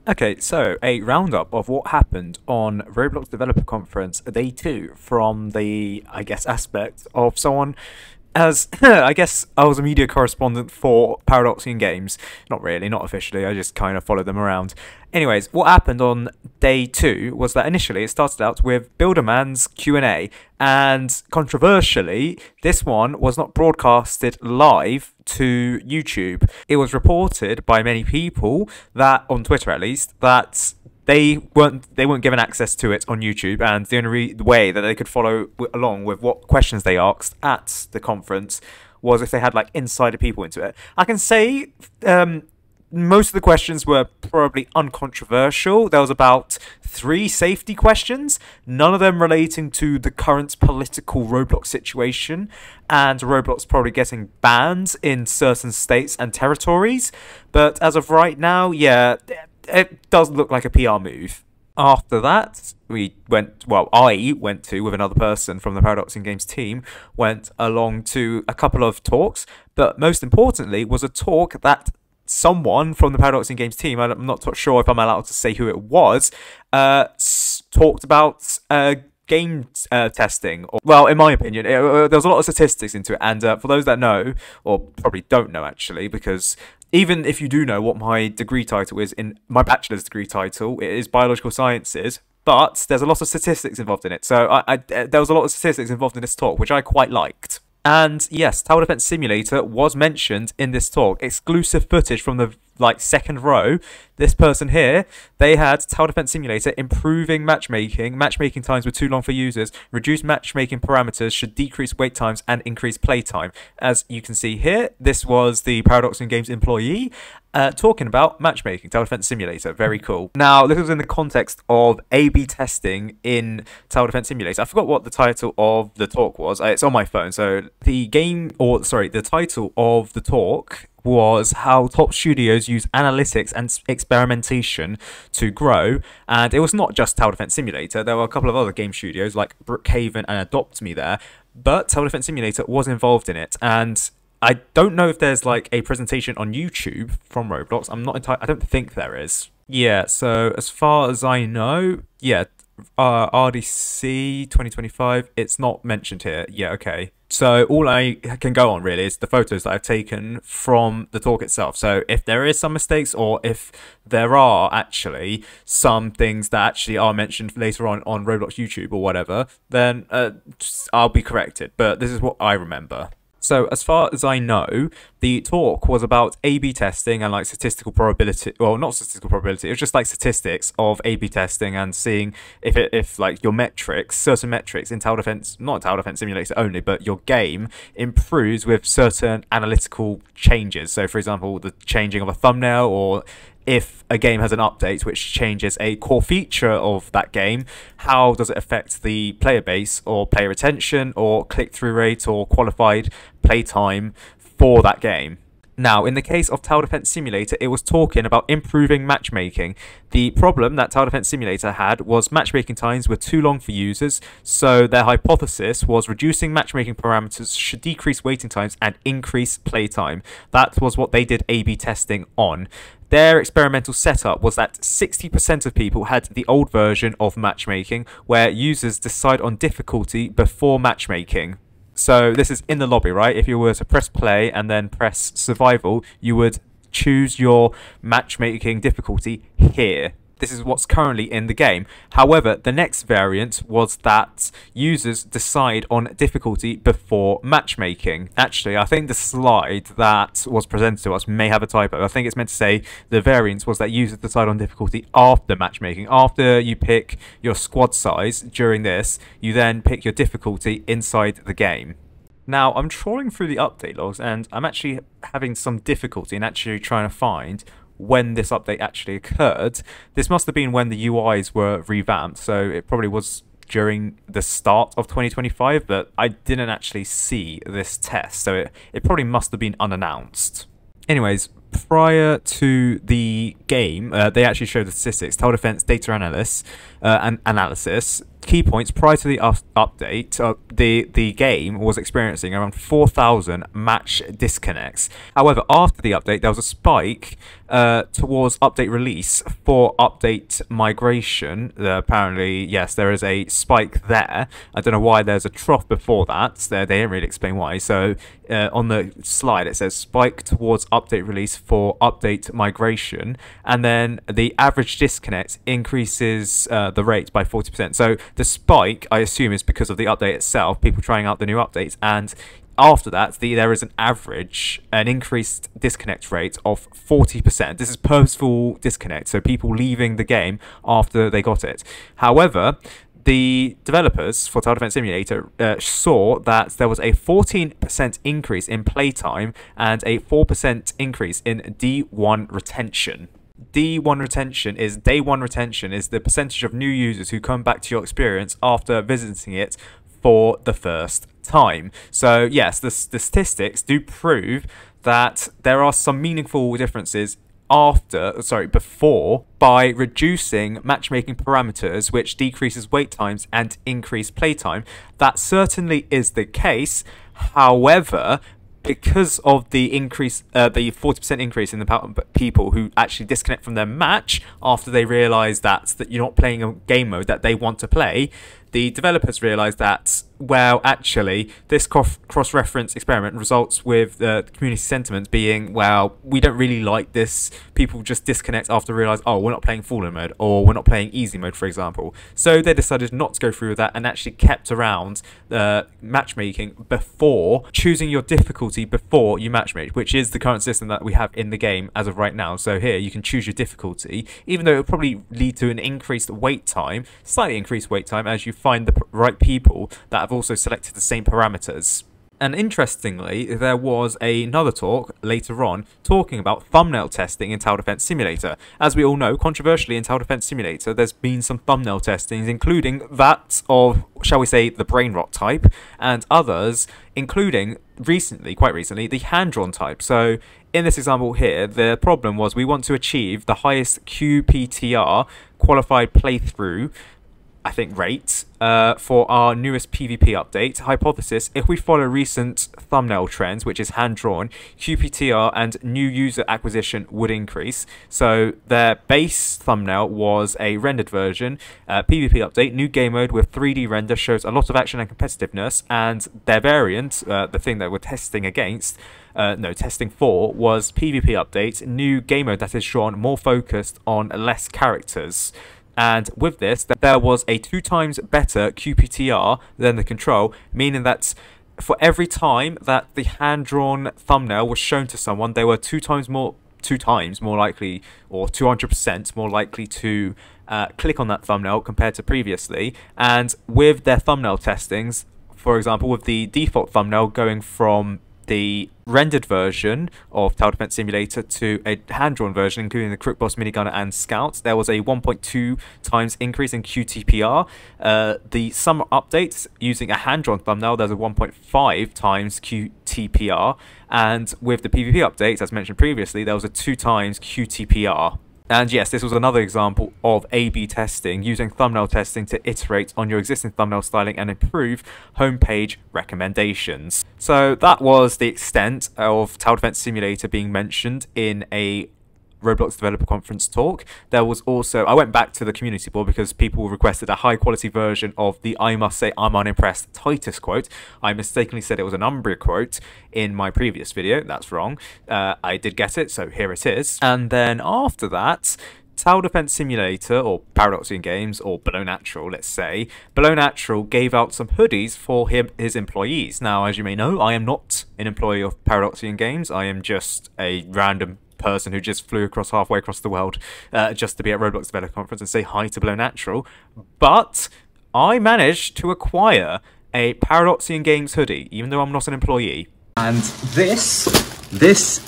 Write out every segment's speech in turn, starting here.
Okay, so a roundup of what happened on Roblox Developer Conference Day 2 from the, I guess, aspect of someone as, I guess, I was a media correspondent for Paradoxum Games. Not really, not officially, I just kind of followed them around. Anyways, what happened on Day 2 was that initially it started out with Builderman's Q&A, and controversially, this one was not broadcasted live to YouTube. It was reported by many people that, on Twitter at least, that they weren't given access to it on YouTube, and the only way that they could follow along with what questions they asked at the conference was if they had like insider people into it. I can say most of the questions were probably uncontroversial. There was about 3 safety questions, none of them relating to the current political Roblox situation, and Roblox probably getting banned in certain states and territories. But as of right now, yeah, it does look like a PR move. After that, I went to, with another person from the Paradoxum Games team, went along to a couple of talks, but most importantly was a talk that someone from the Paradoxum Games team, I'm not sure if I'm allowed to say who it was, talked about game testing. Well, in my opinion, there was a lot of statistics into it, and for those that know, or probably don't know actually, because even if you do know what my degree title is, in my bachelor's degree title, it is biological sciences, but there's a lot of statistics involved in it. So there was a lot of statistics involved in this talk, which I quite liked. And yes, Tower Defense Simulator was mentioned in this talk. Exclusive footage from the second row. This person here, they had Tower Defense Simulator improving matchmaking. Matchmaking times were too long for users. Reduced matchmaking parameters should decrease wait times and increase playtime. As you can see here, this was the Paradoxum Games employee talking about matchmaking, Tower Defense Simulator. Very cool. Now, this was in the context of A/B testing in Tower Defense Simulator. I forgot what the title of the talk was. It's on my phone. So the title of the talk was how top studios use analytics and experimentation to grow. And it was not just Tower Defense Simulator. There were a couple of other game studios like Brookhaven and Adopt Me there, but Tower Defense Simulator was involved in it. And I don't know if there's like a presentation on YouTube from Roblox. I don't think there is. Yeah, so as far as I know, yeah, RDC 2025, it's not mentioned here. Yeah, okay. So all I can go on really is the photos that I've taken from the talk itself. So if there is some mistakes, or if there are actually some things that actually are mentioned later on Roblox YouTube or whatever, then I'll be corrected. But this is what I remember. So as far as I know, the talk was about A/B testing and like statistical probability. Well, not statistical probability. It was just like statistics of A/B testing and seeing if like your metrics, certain metrics in Tower Defense, not Tower Defense Simulator only, but your game improves with certain analytical changes. So for example, the changing of a thumbnail, or if a game has an update which changes a core feature of that game, how does it affect the player base, or player retention, or click-through rate, or qualified playtime for that game? Now, in the case of Tower Defense Simulator, it was talking about improving matchmaking. The problem that Tower Defense Simulator had was matchmaking times were too long for users, so their hypothesis was reducing matchmaking parameters should decrease waiting times and increase playtime. That was what they did A/B testing on. Their experimental setup was that 60% of people had the old version of matchmaking, where users decide on difficulty before matchmaking. So this is in the lobby, right? If you were to press play and then press survival, you would choose your matchmaking difficulty here. This is what's currently in the game. However, the next variant was that users decide on difficulty before matchmaking. Actually, I think the slide that was presented to us may have a typo. I think it's meant to say the variant was that users decide on difficulty after matchmaking. After you pick your squad size during this, you then pick your difficulty inside the game. Now, I'm trawling through the update logs, and I'm actually having some difficulty in actually trying to find when this update actually occurred. This must have been when the UIs were revamped, so it probably was during the start of 2025, but I didn't actually see this test, so it probably must have been unannounced. Anyways, prior to the game, they actually showed the statistics. Tower Defense data analysis key points prior to the update, the game was experiencing around 4,000 match disconnects. However, after the update, there was a spike towards update release for update migration. Apparently, yes, there is a spike there. I don't know why there's a trough before that. They didn't really explain why. So on the slide, it says spike towards update release for update migration, and then the average disconnect increases the rate by 40%. So the spike, I assume, is because of the update itself, people trying out the new updates, and after that, there is an increased disconnect rate of 40%. This is purposeful disconnect, so people leaving the game after they got it. However, the developers for Tower Defense Simulator saw that there was a 14% increase in playtime and a 4% increase in D1 retention. D1 retention is day one retention is the percentage of new users who come back to your experience after visiting it for the first time. So yes, the statistics do prove that there are some meaningful differences before, by reducing matchmaking parameters, which decreases wait times and increase playtime. That certainly is the case. However, because of the increase, the 40% increase in the people who actually disconnect from their match after they realise that you're not playing a game mode that they want to play, the developers realised that, well, actually, this cross-reference experiment results with the community sentiment being, well, we don't really like this. People just disconnect after realise, oh, we're not playing Fallen mode, or we're not playing Easy mode, for example. So they decided not to go through with that and actually kept around matchmaking before choosing your difficulty before you matchmake, which is the current system that we have in the game as of right now. So here you can choose your difficulty, even though it will probably lead to an increased wait time, slightly increased wait time, as you find the right people that have also selected the same parameters. And interestingly, there was another talk later on talking about thumbnail testing in Tower Defense Simulator. As we all know, controversially in Tower Defense Simulator, there's been some thumbnail testings, including that of, shall we say, the brain rot type, and others, including quite recently, the hand-drawn type. So in this example here, the problem was we want to achieve the highest QPTR, qualified playthrough, I think, rate for our newest PvP update. Hypothesis: if we follow recent thumbnail trends, which is hand-drawn, QPTR and new user acquisition would increase. So their base thumbnail was a rendered version. PvP update, new game mode with 3D render shows a lot of action and competitiveness, and their variant, the thing that we're testing against, testing for, was PvP update, new game mode that is drawn, more focused on less characters. And with this, there was a 2 times better QPTR than the control, meaning that for every time that the hand-drawn thumbnail was shown to someone, they were 2 times more likely, or 200% more likely to click on that thumbnail compared to previously. And with their thumbnail testings, for example, with the default thumbnail going from the rendered version of Tower Defense Simulator to a hand-drawn version, including the Crook Boss, Minigunner and Scout, there was a 1.2 times increase in QTPR. The summer updates using a hand-drawn thumbnail, there's a 1.5 times QTPR, and with the PvP updates, as mentioned previously, there was a 2 times QTPR. And yes, this was another example of A/B testing, using thumbnail testing to iterate on your existing thumbnail styling and improve homepage recommendations. So that was the extent of Tower Defense Simulator being mentioned in a Roblox Developer Conference talk. There was also, I went back to the community board because people requested a high quality version of the "I must say I'm unimpressed" Titus quote. I mistakenly said it was an Umbria quote in my previous video. That's wrong. I did get it, so here it is. And then after that, Tower Defense Simulator, or Paradoxum Games, or Below Natural, let's say, Below Natural gave out some hoodies for his employees. Now, as you may know, I am not an employee of Paradoxum Games. I am just a random person who just flew halfway across the world just to be at Roblox Developer Conference and say hi to Below Natural. But I managed to acquire a Paradoxum Games hoodie, even though I'm not an employee. And this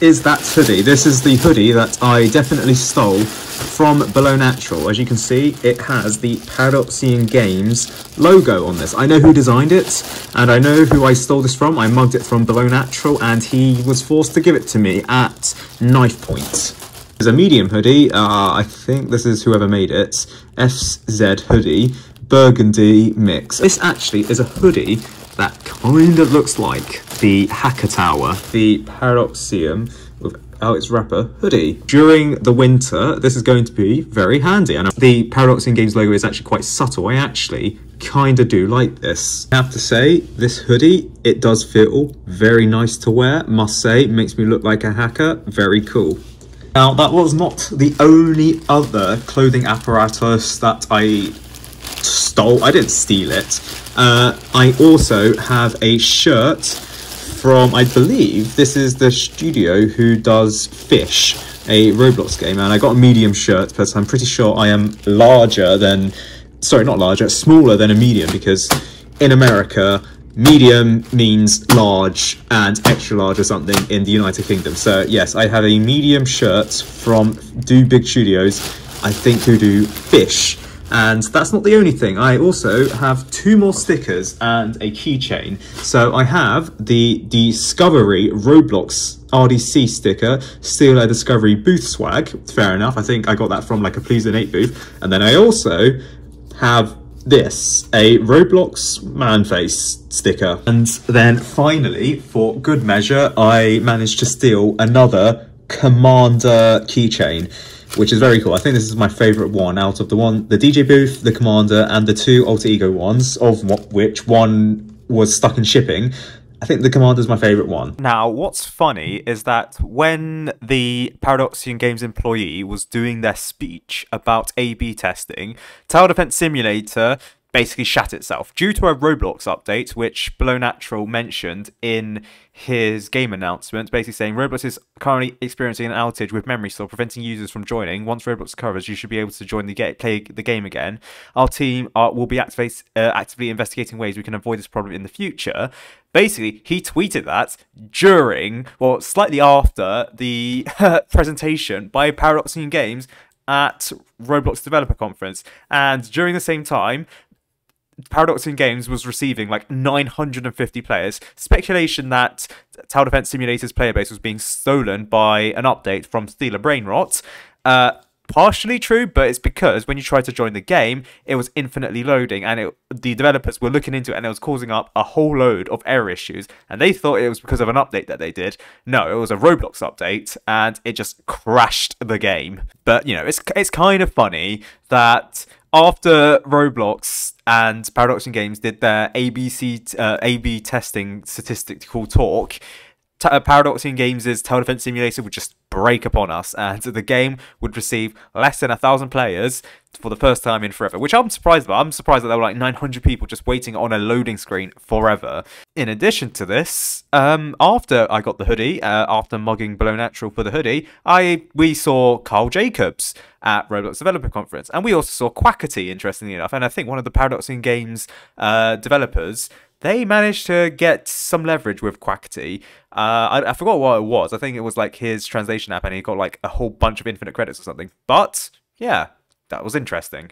is that hoodie. This is the hoodie that I definitely stole from Below Natural. As you can see, it has the Paradoxum Games logo on this. I know who designed it, and I know who I stole this from. I mugged it from Below Natural, and he was forced to give it to me at knife point. There's a medium hoodie. I think this is whoever made it. FZ hoodie. burgundy mix. This actually is a hoodie that kind of looks like the Hacker Tower, the Paradoxum without its wrapper hoodie. During the winter, this is going to be very handy. And the Paradoxum Games logo is actually quite subtle. I actually kind of do like this. I have to say, this hoodie, it does feel very nice to wear, must say. It makes me look like a hacker. Very cool. Now, that was not the only other clothing apparatus that I stole. I didn't steal it. I also have a shirt from, I believe, this is the studio who does Fish, a Roblox game, and I got a medium shirt, but I'm pretty sure I am larger than, sorry, not larger, smaller than a medium, because in America, medium means large and extra large or something in the United Kingdom. So yes, I have a medium shirt from Do Big Studios, I think, who do Fish. And that's not the only thing. I also have 2 more stickers and a keychain. So I have the Discovery Roblox RDC sticker, Steal a Discovery booth swag. Fair enough. I think I got that from like a Please Donate booth. And then I also have this, a Roblox man face sticker. And then finally, for good measure, I managed to steal another Commander keychain, which is very cool. I think this is my favourite one out of the DJ booth, the Commander, and the 2 alter ego ones, of which one was stuck in shipping. I think the Commander is my favourite one. Now, what's funny is that when the Paradoxum Games employee was doing their speech about A/B testing, Tower Defense Simulator basically shat itself due to a Roblox update, which Below Natural mentioned in his game announcement, basically saying Roblox is currently experiencing an outage with memory store preventing users from joining. Once Roblox recovers, you should be able to join play the game again. Our team will be actively investigating ways we can avoid this problem in the future. Basically, he tweeted that during, well, slightly after the presentation by Paradoxum Games at Roblox Developer Conference, and during the same time, Paradoxum Games was receiving like 950 players. Speculation that Tower Defense Simulator's player base was being stolen by an update from Stealer Brainrot. Partially true, but it's because when you tried to join the game, it was infinitely loading, and the developers were looking into it, and it was causing up a whole load of error issues, and they thought it was because of an update that they did. No, it was a Roblox update, and it just crashed the game. But, you know, it's kind of funny that after Roblox and Paradoxum Games did their A/B testing statistical talk, Paradoxum Games' Tower Defense Simulator would just break upon us, and the game would receive less than 1,000 players for the first time in forever, which I'm surprised about. I'm surprised that there were like 900 people just waiting on a loading screen forever. In addition to this, after I got the hoodie, after mugging Below Natural for the hoodie, we saw Carl Jacobs at Roblox Developer Conference, and we also saw Quackity, interestingly enough, and I think one of the Paradoxum Games developers, they managed to get some leverage with Quackity. I forgot what it was. I think it was like his translation app, and he got like a whole bunch of infinite credits or something. But yeah, that was interesting.